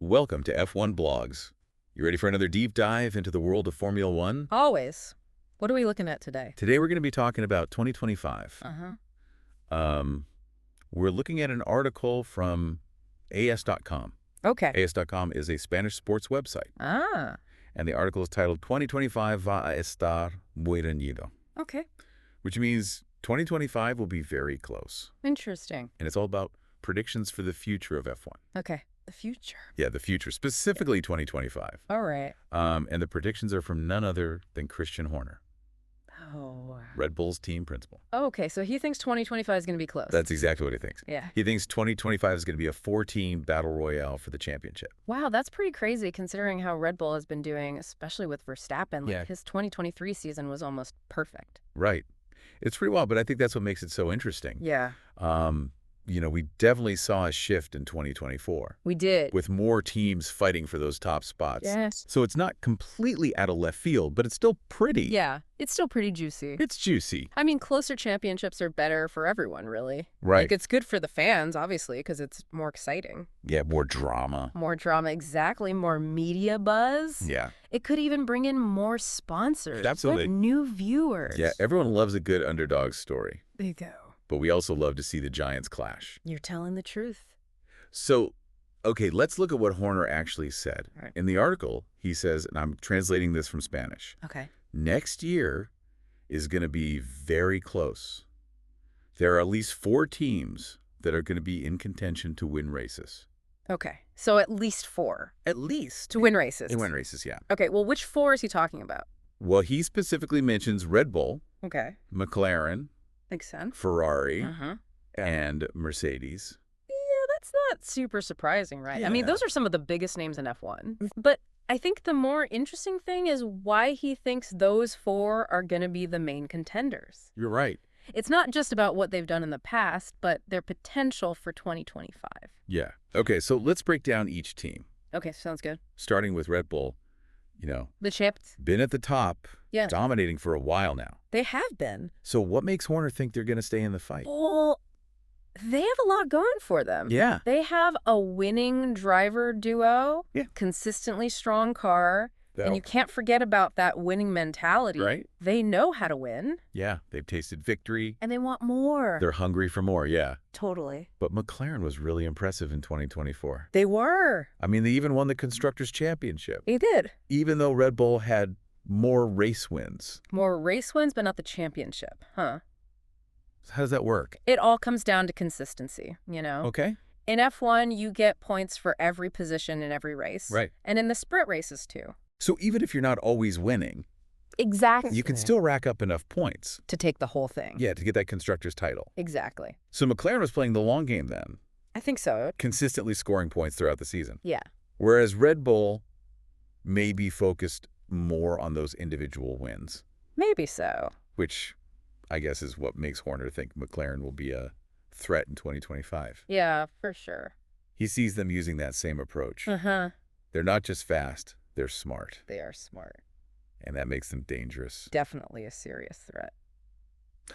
Welcome to F1 Blogs. You ready for another deep dive into the world of Formula One? Always. What are we looking at today? Today we're going to be talking about 2025. We're looking at an article from AS.com. Okay. AS.com is a Spanish sports website. Ah. And the article is titled 2025 va a estar muy reñido, Okay. which means 2025 will be very close. Interesting. And it's all about predictions for the future of F1. Okay. The future. Yeah, the future, specifically 2025. All right. And the predictions are from none other than Christian Horner, Oh. Red Bull's team principal. Okay, so he thinks 2025 is going to be close. That's exactly what he thinks. Yeah. He thinks 2025 is going to be a 4-team battle royale for the championship. Wow, that's pretty crazy considering how Red Bull has been doing, especially with Verstappen. Yeah. His 2023 season was almost perfect. Right. It's pretty wild, but I think that's what makes it so interesting. Yeah. We definitely saw a shift in 2024. We did. With more teams fighting for those top spots. Yes. So it's not completely out of left field, but it's still pretty. Yeah. It's still pretty juicy. It's juicy. I mean, closer championships are better for everyone, really. Right. Like, it's good for the fans, obviously, because it's more exciting. Yeah, more drama. More drama, exactly. More media buzz. Yeah. It could even bring in more sponsors. Absolutely. Get new viewers. Yeah, everyone loves a good underdog story. They go. But we also love to see the giants clash. You're telling the truth. So, okay, let's look at what Horner actually said. Right. In the article, he says, and I'm translating this from Spanish, Okay. next year is going to be very close. There are at least 4 teams that are going to be in contention to win races. Okay. So at least 4. At least. To win races. To win races, yeah. Okay, well, which 4 is he talking about? Well, he specifically mentions Red Bull, Okay. McLaren, Makes sense. Ferrari, Uh-huh. and Mercedes. Yeah, that's not super surprising, right? I mean, Yeah. those are some of the biggest names in F1. But I think the more interesting thing is why he thinks those 4 are going to be the main contenders. You're right. It's not just about what they've done in the past, but their potential for 2025. Yeah. Okay, so let's break down each team. Okay, sounds good. Starting with Red Bull, The champs. been at the top, Yeah. dominating for a while now. They have been. So what makes Horner think they're going to stay in the fight? Well, they have a lot going for them. Yeah. They have a winning driver duo, Yeah. consistently strong car, and you can't forget about that winning mentality. Right. They know how to win, Yeah, they've tasted victory. and they want more. They're hungry for more, yeah. Totally. But McLaren was really impressive in 2024. They were. I mean, they even won the Constructors' Championship, They did. even though Red Bull had more race wins. More race wins, but not the championship, huh? How does that work? It all comes down to consistency, Okay. In F1, you get points for every position in every race. Right. And in the sprint races, too. So even if you're not always winning, Exactly. you can still rack up enough points. To take the whole thing. Yeah, to get that Constructors' title. Exactly. So McLaren was playing the long game then, I think so. consistently scoring points throughout the season. Yeah. Whereas Red Bull may be focused more on those individual wins, Maybe so. which I guess is what makes Horner think McLaren will be a threat in 2025. Yeah, for sure. He sees them using that same approach. Uh-huh. They're not just fast, they're smart, They are smart. and that makes them dangerous. Definitely a serious threat.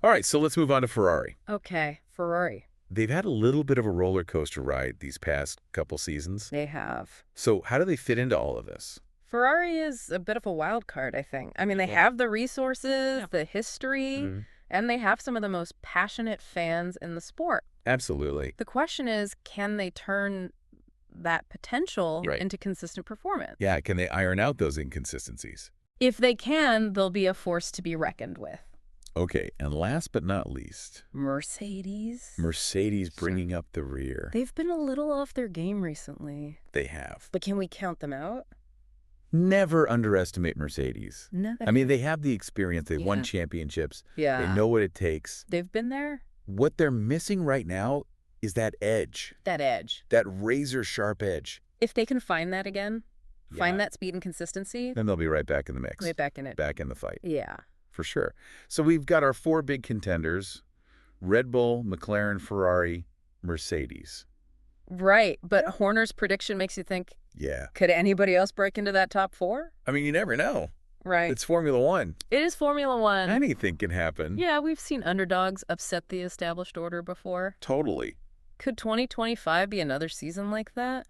All right, so let's move on to Ferrari. Okay, Ferrari. They've had a little bit of a roller coaster ride these past couple seasons. They have. So how do they fit into all of this? Ferrari is a bit of a wild card, I think. I mean, they have the resources, the history, and they have some of the most passionate fans in the sport. Absolutely. The question is, can they turn that potential Right. into consistent performance? Yeah, can they iron out those inconsistencies? If they can, they'll be a force to be reckoned with. Okay, and last but not least, Mercedes. Mercedes bringing up the rear. They've been a little off their game recently. They have. But can we count them out? Never underestimate Mercedes. No. I mean, they have the experience. They've won Yeah. championships. Yeah. They know what it takes. They've been there. What they're missing right now is that edge, That edge. that razor-sharp edge. If they can find that again, find Yeah. that speed and consistency, Then they'll be right back in the mix. way back in it. Back in the fight, Yeah. for sure. So we've got our 4 big contenders: Red Bull, McLaren, Ferrari, Mercedes. Right. But Horner's prediction makes you think, Yeah. could anybody else break into that top 4? I mean, you never know. Right. It's Formula One. It is Formula One. Anything can happen. Yeah, we've seen underdogs upset the established order before. Totally. Could 2025 be another season like that?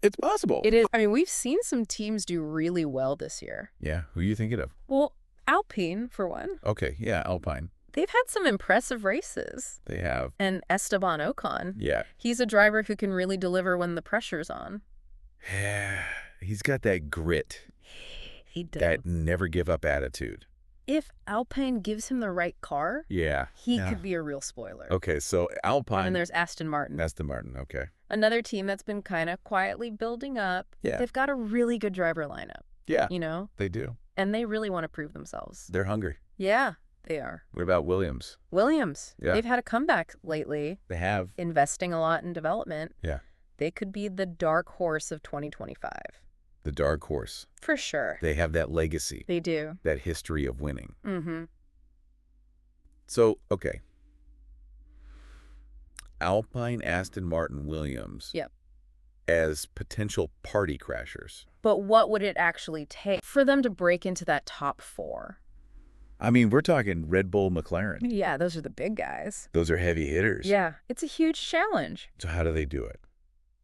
It's possible. It is. I mean, we've seen some teams do really well this year. Yeah, who are you thinking of? Well, Alpine, for one. Okay, yeah, Alpine. They've had some impressive races. They have. And Esteban Ocon. Yeah. He's a driver who can really deliver when the pressure's on. Yeah, he's got that grit. He does. That never give up attitude. If Alpine gives him the right car, he could be a real spoiler. Okay, so Alpine. And there's Aston Martin. Aston Martin, okay. Another team that's been kind of quietly building up. Yeah. They've got a really good driver lineup. Yeah. You know? They do. And they really want to prove themselves. They're hungry. Yeah, they are. What about Williams? Williams. Yeah. They've had a comeback lately. They have. Investing a lot in development. Yeah. They could be the dark horse of 2025. The dark horse. For sure. They have that legacy. They do. That history of winning. Mm-hmm. So, okay. Alpine, Aston Martin, Williams. Yep. As potential party crashers. But what would it actually take for them to break into that top 4? I mean, we're talking Red Bull, McLaren. Yeah, those are the big guys. Those are heavy hitters. Yeah, it's a huge challenge. So how do they do it?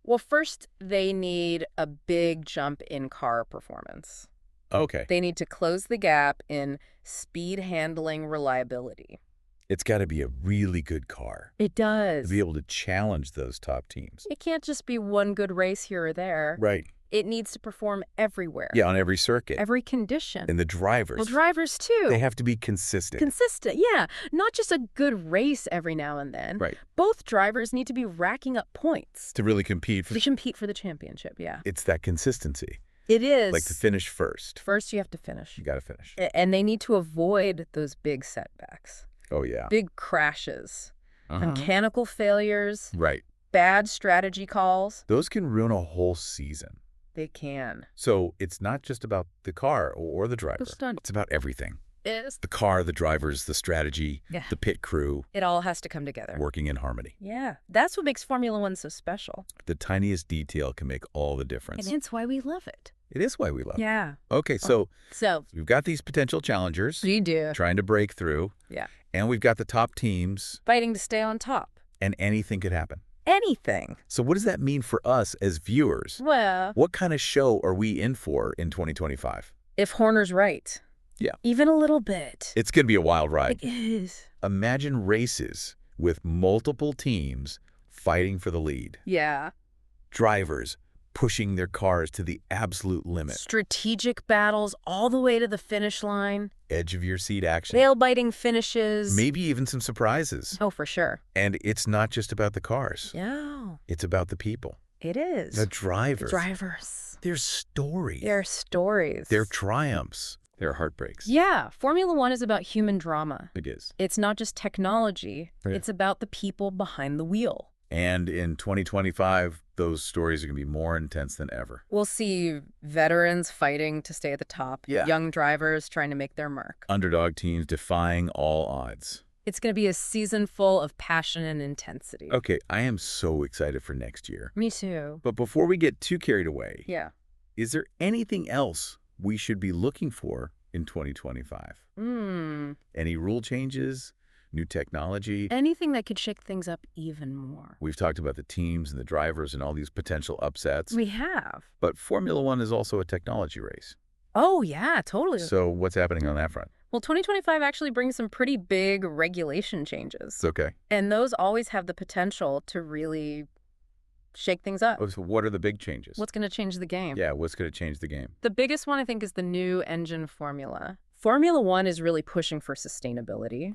Well, first, they need a big jump in car performance. Okay. They need to close the gap in speed handling reliability. It's got to be a really good car. It does. To be able to challenge those top teams. It can't just be one good race here or there. Right. It needs to perform everywhere. Yeah, on every circuit. Every condition. And the drivers. Well, drivers too. They have to be consistent. Consistent, yeah. Not just a good race every now and then. Right. Both drivers need to be racking up points. To really compete. To compete for the championship, yeah. It's that consistency. It is. Like to finish first. First, you have to finish. You got to finish. And they need to avoid those big setbacks. Oh, yeah. Big crashes. Mechanical failures. Right. Bad strategy calls. Those can ruin a whole season. They can. So it's not just about the car or the driver. It's about everything. It is. The car, the drivers, the strategy, the pit crew. It all has to come together. Working in harmony. Yeah. That's what makes Formula One so special. The tiniest detail can make all the difference. And it's why we love it. It is why we love it. Yeah. Okay, so we've got these potential challengers. We do. Trying to break through. Yeah. And we've got the top teams. Fighting to stay on top. And anything could happen. Anything. So what does that mean for us as viewers? Well, what kind of show are we in for in 2025? If Horner's right. Yeah. Even a little bit. It's going to be a wild ride. It is. Imagine races with multiple teams fighting for the lead. Yeah. Drivers pushing their cars to the absolute limit. Strategic battles all the way to the finish line. Edge-of-your-seat action. Nail-biting finishes. Maybe even some surprises. Oh, for sure. And it's not just about the cars. Yeah. It's about the people. It is. The drivers. The drivers. Their stories. Their stories. Their triumphs. Their heartbreaks. Yeah. Formula One is about human drama. It is. It's not just technology. Right. It's about the people behind the wheel. And in 2025, those stories are going to be more intense than ever. We'll see veterans fighting to stay at the top. Yeah. Young drivers trying to make their mark. Underdog teams defying all odds. It's going to be a season full of passion and intensity. Okay, I am so excited for next year. Me too. But before we get too carried away, yeah, is there anything else we should be looking for in 2025? Any rule changes? New technology? Anything that could shake things up even more. We've talked about the teams and the drivers and all these potential upsets. We have. But Formula One is also a technology race. Oh, yeah, totally. So what's happening on that front? Well, 2025 actually brings some pretty big regulation changes. Okay. And those always have the potential to really shake things up. Oh, so what are the big changes? What's going to change the game? Yeah, what's going to change the game? The biggest one, I think, is the new engine formula. Formula One is really pushing for sustainability.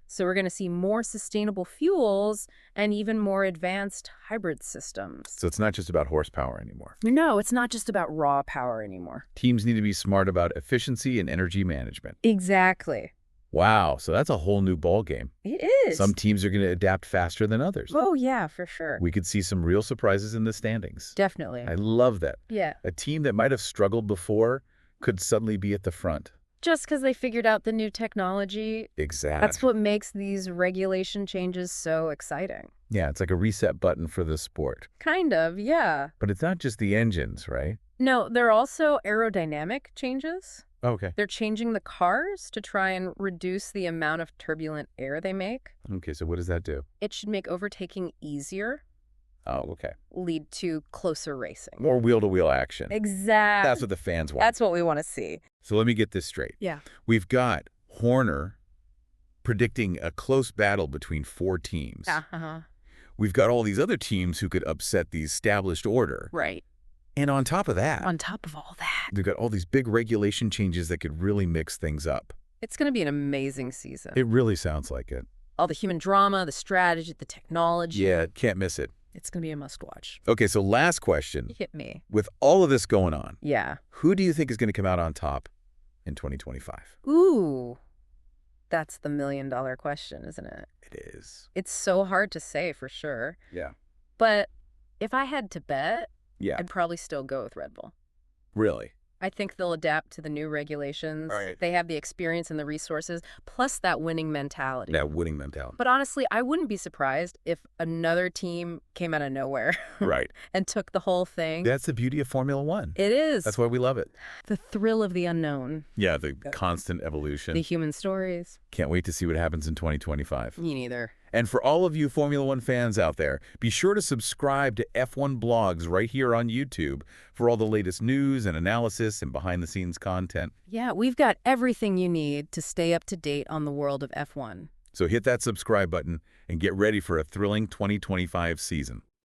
So we're going to see more sustainable fuels and even more advanced hybrid systems. So it's not just about horsepower anymore. No, it's not just about raw power anymore. Teams need to be smart about efficiency and energy management. Exactly. Wow, so that's a whole new ballgame. It is. Some teams are going to adapt faster than others. Oh, yeah, for sure. We could see some real surprises in the standings. Definitely. I love that. Yeah. A team that might have struggled before could suddenly be at the front. Just because they figured out the new technology. Exactly. That's what makes these regulation changes so exciting. Yeah, it's like a reset button for the sport. Kind of, yeah. But it's not just the engines, right? No, there are also aerodynamic changes. Okay. They're changing the cars to try and reduce the amount of turbulent air they make. Okay, so what does that do? It should make overtaking easier. Oh, okay. lead to closer racing. More wheel-to-wheel action. Exactly. That's what the fans want. That's what we want to see. So let me get this straight. Yeah. We've got Horner predicting a close battle between 4 teams. We've got all these other teams who could upset the established order. Right. And on top of that, On top of all that, we've got all these big regulation changes that could really mix things up. it's going to be an amazing season. It really sounds like it. All the human drama, the strategy, the technology. Yeah, can't miss it. It's going to be a must-watch. Okay, so last question. Hit me. With all of this going on, Yeah. who do you think is going to come out on top in 2025? Ooh. That's the million-dollar question, isn't it? It is. It's so hard to say for sure. Yeah. But if I had to bet, Yeah. I'd probably still go with Red Bull. Really? I think they'll adapt to the new regulations. Right. They have the experience and the resources, plus that winning mentality. That winning mentality. But honestly, I wouldn't be surprised if another team came out of nowhere Right. and took the whole thing. That's the beauty of Formula One. It is. That's why we love it. The thrill of the unknown. Yeah, the constant evolution. The human stories. Can't wait to see what happens in 2025. Me neither. And for all of you Formula One fans out there, be sure to subscribe to F1 Blogs right here on YouTube for all the latest news and analysis and behind-the-scenes content. Yeah, we've got everything you need to stay up to date on the world of F1. So hit that subscribe button and get ready for a thrilling 2025 season.